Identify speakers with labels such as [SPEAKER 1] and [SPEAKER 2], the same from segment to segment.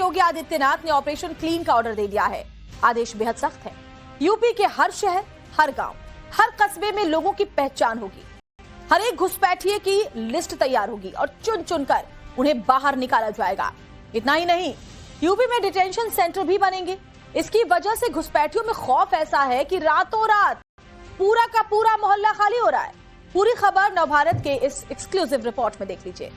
[SPEAKER 1] योगी आदित्यनाथ ने operation clean का order दे दिया है। आदेश बेहद सख्त है। यूपी के हर शहर, हर गांव, हर कस्बे में लोगों की पहचान होगी। हर एक घुसपैठिए की लिस्ट तैयार होगी और चुन चुनकर उन्हें बाहर निकाला जाएगा। इतना ही नहीं, यूपी में डिटेंशन सेंटर भी बनेंगे। इसकी वजह से घुसपैठियों में खौफ ऐसा है कि रातों रात पूरा का पूरा मोहल्ला खाली हो रहा है। पूरी खबर नवभारत के इस एक्सक्लूसिव रिपोर्ट में देख लीजिए।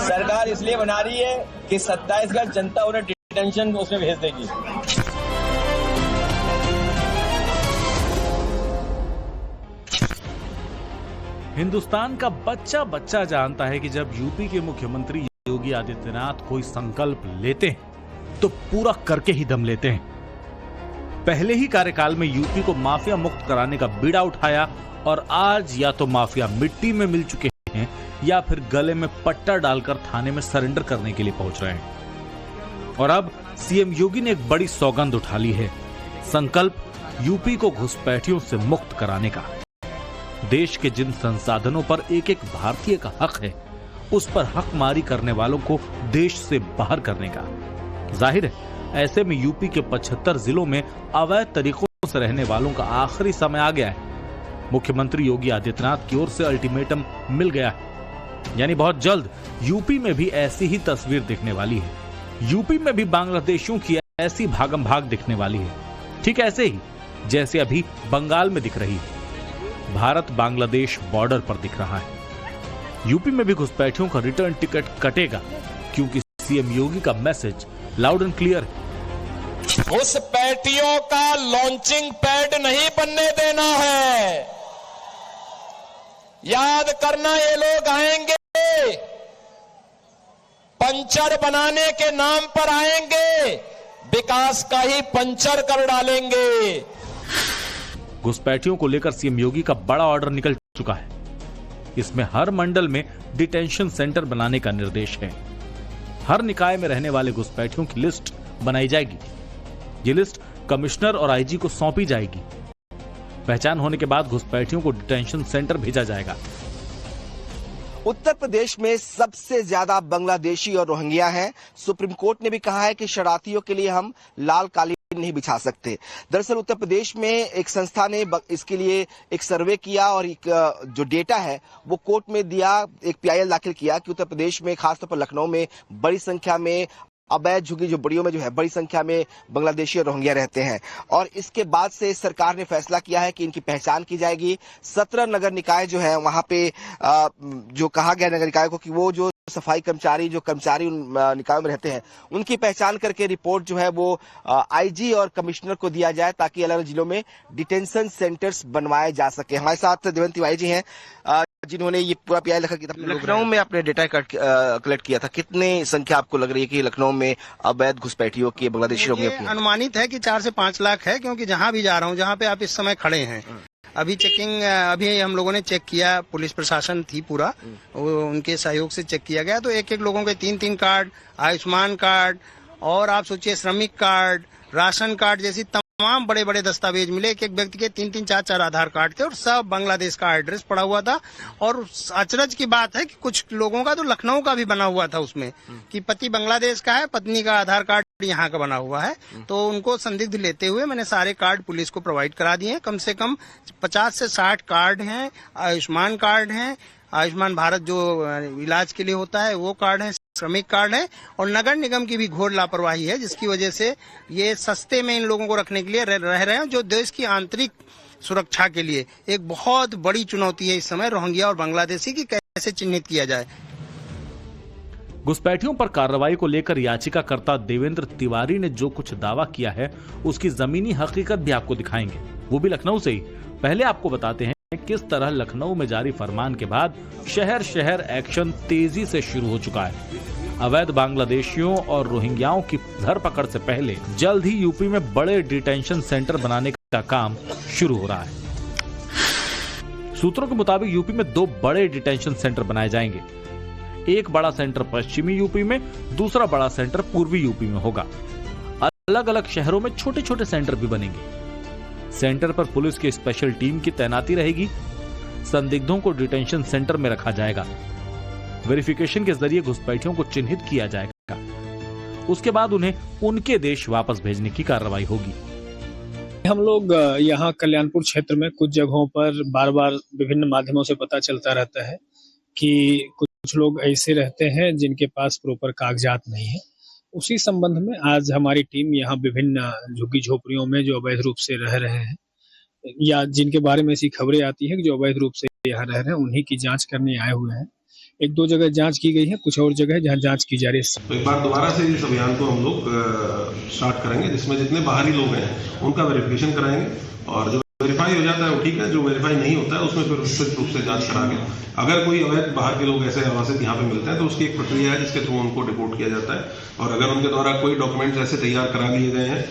[SPEAKER 2] सरकार इसलिए बना रही है कि 27 का जनता उन्हें डिटेंशन उसमें भेज देगी।
[SPEAKER 3] हिंदुस्तान का बच्चा बच्चा जानता है कि जब यूपी के मुख्यमंत्री योगी आदित्यनाथ कोई संकल्प लेते हैं तो पूरा करके ही दम लेते हैं। पहले ही कार्यकाल में यूपी को माफिया मुक्त कराने का बीड़ा उठाया और आज या तो माफिया मिट्टी में मिल चुके हैं या फिर गले में पट्टा डालकर थाने में सरेंडर करने के लिए पहुंच रहे हैं। और अब सीएम योगी ने एक बड़ी सौगंध उठा ली है, संकल्प यूपी को घुसपैठियों से मुक्त कराने का। देश के जिन संसाधनों पर एक एक भारतीय का हक है, उस पर हकमारी करने वालों को देश से बाहर करने का। जाहिर है, ऐसे में यूपी के 75 जिलों में अवैध तरीकों से रहने वालों का आखिरी समय आ गया है। मुख्यमंत्री योगी आदित्यनाथ की ओर से अल्टीमेटम मिल गया है, यानी बहुत जल्द यूपी में भी ऐसी ही तस्वीर दिखने वाली है। यूपी में भी बांग्लादेशियों की ऐसी भागम भाग दिखने वाली है, ठीक ऐसे ही जैसे अभी बंगाल में दिख रही है। भारत बांग्लादेश बॉर्डर पर दिख रहा है। यूपी में भी घुसपैठियों का रिटर्न टिकट कटेगा, क्योंकि सीएम योगी का मैसेज लाउड एंड क्लियर है।
[SPEAKER 2] घुसपैठियों का लॉन्चिंग पैड नहीं बनने देना है। याद करना, ये लोग आएंगे पंचर बनाने के नाम पर आएंगे, विकास का ही पंचर कर डालेंगे।
[SPEAKER 3] घुसपैठियों को लेकर सीएम योगी का बड़ा ऑर्डर निकल चुका है। इसमें हर मंडल में डिटेंशन सेंटर बनाने का निर्देश है। हर निकाय में रहने वाले घुसपैठियों की लिस्ट बनाई जाएगी। ये लिस्ट कमिश्नर और आईजी को सौंपी जाएगी। पहचान होने के बाद घुसपैठियों को डिटेंशन सेंटर भेजा जाएगा।
[SPEAKER 4] उत्तर प्रदेश में सबसे ज्यादा बांग्लादेशी और रोहिंग्या हैं। सुप्रीम कोर्ट ने भी कहा है कि शरारतियों के लिए हम लाल कालीन नहीं बिछा सकते। दरअसल उत्तर प्रदेश में एक संस्था ने इसके लिए एक सर्वे किया और एक जो डेटा है वो कोर्ट में दिया, एक पीआईएल दाखिल किया कि उत्तर प्रदेश में खासतौर पर लखनऊ में बड़ी संख्या में अवैध झुग्गी झोपड़ियों में जो है बड़ी संख्या में बांग्लादेशी और रोहिंग्या रहते हैं। और इसके बाद से सरकार ने फैसला किया है कि इनकी पहचान की जाएगी। 17 नगर निकाय जो है वहां पे जो कहा गया नगर निकाय को कि वो जो सफाई कर्मचारी निकायों में रहते हैं उनकी पहचान करके रिपोर्ट जो है वो आईजी और कमिश्नर को दिया जाए, ताकि अलग अलग जिलों में डिटेंशन सेंटर्स बनवाए जा सके। हमारे साथ देवेंद्र तिवारी जी हैं, जिन्होंने ये पूरा पीआई लिखा किया था। लखनऊ में आपने डेटा कलेक्ट किया था, कितनी संख्या आपको लग रही है कि लखनऊ में अवैध घुसपैठियों की बांग्लादेशी लोग?
[SPEAKER 5] अनुमानित है कि 4 से 5 लाख है, क्योंकि जहां भी जा रहा हूं, जहां पे आप इस समय खड़े हैं, अभी चेकिंग अभी हम लोगों ने चेक किया, पुलिस प्रशासन थी पूरा, उनके सहयोग से चेक किया गया। तो एक एक लोगों के 3-3 कार्ड, आयुष्मान कार्ड और आप सोचिए श्रमिक कार्ड, राशन कार्ड जैसी तमाम बड़े बड़े दस्तावेज मिले। एक एक व्यक्ति के 3-3, 4-4 आधार कार्ड थे और सब बांग्लादेश का एड्रेस पड़ा हुआ था। और अचरज की बात है कि कुछ लोगों का तो लखनऊ का भी बना हुआ था उसमें, कि पति बांग्लादेश का है, पत्नी का आधार कार्ड यहाँ का बना हुआ है। तो उनको संदिग्ध लेते हुए मैंने सारे कार्ड पुलिस को प्रोवाइड करा दिए हैं। कम से कम 50 से 60 कार्ड हैं, आयुष्मान कार्ड हैं, आयुष्मान भारत जो इलाज के लिए होता है वो कार्ड है, श्रमिक कार्ड है। और नगर निगम की भी घोर लापरवाही है, जिसकी वजह से ये सस्ते में इन लोगों को रखने के लिए रह रहे हैं, जो देश की आंतरिक सुरक्षा के लिए एक बहुत बड़ी चुनौती है इस समय रोहिंग्या और बांग्लादेशी की कैसे चिन्हित किया जाए।
[SPEAKER 3] घुसपैठियों पर कार्रवाई को लेकर याचिकाकर्ता देवेंद्र तिवारी ने जो कुछ दावा किया है उसकी जमीनी हकीकत भी आपको दिखाएंगे, वो भी लखनऊ से ही। पहले आपको बताते हैं किस तरह लखनऊ में जारी फरमान के बाद शहर शहर एक्शन तेजी से शुरू हो चुका है। अवैध बांग्लादेशियों और रोहिंग्याओं की धरपकड़ से पहले जल्द ही यूपी में बड़े डिटेंशन सेंटर बनाने का काम शुरू हो रहा है। सूत्रों के मुताबिक यूपी में 2 बड़े डिटेंशन सेंटर बनाए जाएंगे। एक बड़ा सेंटर पश्चिमी यूपी में, दूसरा बड़ा सेंटर पूर्वी यूपी में होगा। अलग अलग शहरों में छोटे छोटे सेंटर भी बनेंगे। सेंटर पर पुलिस की स्पेशल टीम की तैनाती रहेगी। संदिग्धों को डिटेंशन सेंटर में रखा जाएगा। वेरिफिकेशन के जरिए घुसपैठियों को चिन्हित किया जाएगा। उसके बाद उन्हें उनके देश वापस भेजने की कार्रवाई होगी।
[SPEAKER 6] हम लोग यहाँ कल्याणपुर क्षेत्र में कुछ जगहों पर बार बार विभिन्न माध्यमों से पता चलता रहता है कि कुछ लोग ऐसे रहते हैं जिनके पास प्रॉपर कागजात नहीं है। उसी संबंध में आज हमारी टीम यहाँ विभिन्न झुग्गी झोपड़ियों में जो अवैध रूप से रह रहे हैं या जिनके बारे में ऐसी खबरें आती है कि जो अवैध रूप से यहाँ रह रहे हैं, उन्हीं की जांच करने आए हुए हैं। 1-2 जगह जांच की गई है, कुछ और जगह जहाँ जांच की जा रही है।
[SPEAKER 7] तो एक बार दोबारा से इस अभियान को हम लोग स्टार्ट करेंगे, जिसमें जितने बाहरी लोग हैं उनका वेरिफिकेशन कराएंगे और जो वेरीफाई हो जाता है वो ठीक है, जो वेरीफाई नहीं होता है उसमें फिर विस्तृत रूप से जांच करा के अगर कोई अवैध बाहर के लोग ऐसे आवासित यहाँ पे मिलते हैं तो उसकी एक प्रक्रिया है जिसके थ्रू उनको रिपोर्ट किया जाता है। और अगर उनके द्वारा कोई डॉक्यूमेंट्स ऐसे तैयार करा लिए गए हैं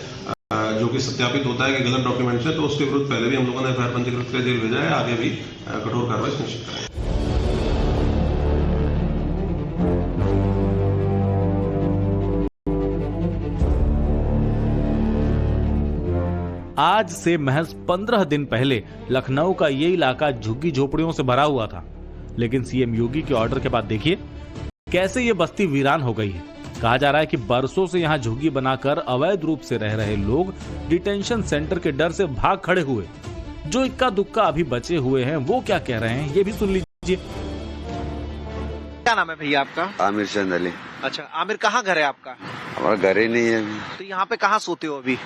[SPEAKER 7] जो कि सत्यापित होता है कि गलत डॉक्यूमेंट्स है, तो उसके विरुद्ध पहले भी हम लोगों ने एफआईआर पंजीकृत कर जेल भेजा है। आगे भी कठोर कार्रवाई सुनिश्चित करेंगे।
[SPEAKER 3] आज से महज 15 दिन पहले लखनऊ का ये इलाका झुग्गी झोपड़ियों से भरा हुआ था, लेकिन सीएम योगी के ऑर्डर के बाद देखिए कैसे ये बस्ती वीरान हो गई है। कहा जा रहा है कि बरसों से यहाँ झुग्गी बनाकर अवैध रूप से रह रहे लोग डिटेंशन सेंटर के डर से भाग खड़े हुए। जो इक्का दुक्का अभी बचे हुए हैं वो क्या कह रहे हैं ये भी सुन लीजिए।
[SPEAKER 8] क्या नाम है भैया आपका?
[SPEAKER 9] आमिर चंद अली।
[SPEAKER 8] अच्छा, आमिर कहाँ घर है आपका?
[SPEAKER 9] हमारा घर ही नहीं है।
[SPEAKER 8] तो यहाँ पे कहाँ सोते हो अभी?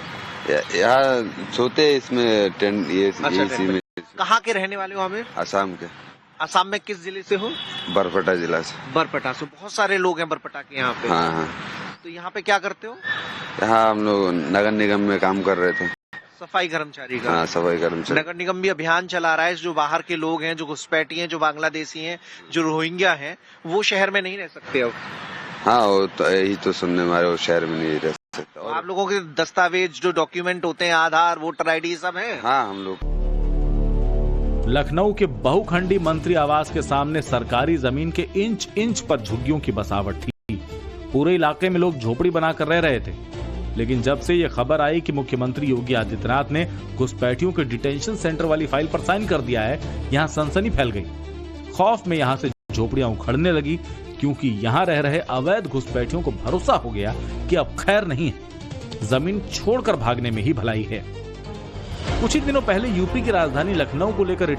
[SPEAKER 9] यहाँ सोते इसमें टेंट ये इसी में।
[SPEAKER 8] कहाँ के रहने वाले हो आमिर?
[SPEAKER 9] असम के।
[SPEAKER 8] असम में किस जिले से हो?
[SPEAKER 9] बरपटा जिला से।
[SPEAKER 8] बरपटा से। बहुत सारे लोग हैं बरपटा के यहाँ पे।
[SPEAKER 9] हाँ हाँ।
[SPEAKER 8] तो यहाँ पे क्या करते हो?
[SPEAKER 9] यहाँ हम लोग नगर निगम में काम कर रहे थे।
[SPEAKER 8] सफाई कर्मचारी का?
[SPEAKER 9] हाँ, सफाई कर्मचारी।
[SPEAKER 8] नगर निगम भी अभियान चला रहा है। जो बाहर के लोग हैं, जो घुसपैठी हैं, जो बांग्लादेशी हैं, जो रोहिंग्या हैं, वो शहर में नहीं रह सकते अब।
[SPEAKER 9] हाँ, वो तो यही तो सुनने में वो शहर में नहीं रह सकते।
[SPEAKER 8] और आप लोगों के दस्तावेज जो डॉक्यूमेंट होते हैं, आधार, वोटर ID सब है?
[SPEAKER 9] हाँ, हम लोग।
[SPEAKER 3] लखनऊ के बहुखंडी मंत्री आवास के सामने सरकारी जमीन के इंच इंच पर झुग्गियों की बसावट थी। पूरे इलाके में लोग झोपड़ी बनाकर रह रहे थे। लेकिन जब से ये खबर आई कि मुख्यमंत्री योगी आदित्यनाथ ने घुसपैठियों के डिटेंशन सेंटर वाली फाइल पर साइन कर दिया है, यहाँ सनसनी फैल गई। खौफ में यहाँ से झोपड़ियां उखड़ने लगी, क्योंकि यहाँ रह रहे अवैध घुसपैठियों को भरोसा हो गया कि अब खैर नहीं है, जमीन छोड़कर भागने में ही भलाई है। कुछ ही दिनों पहले यूपी की राजधानी लखनऊ को लेकर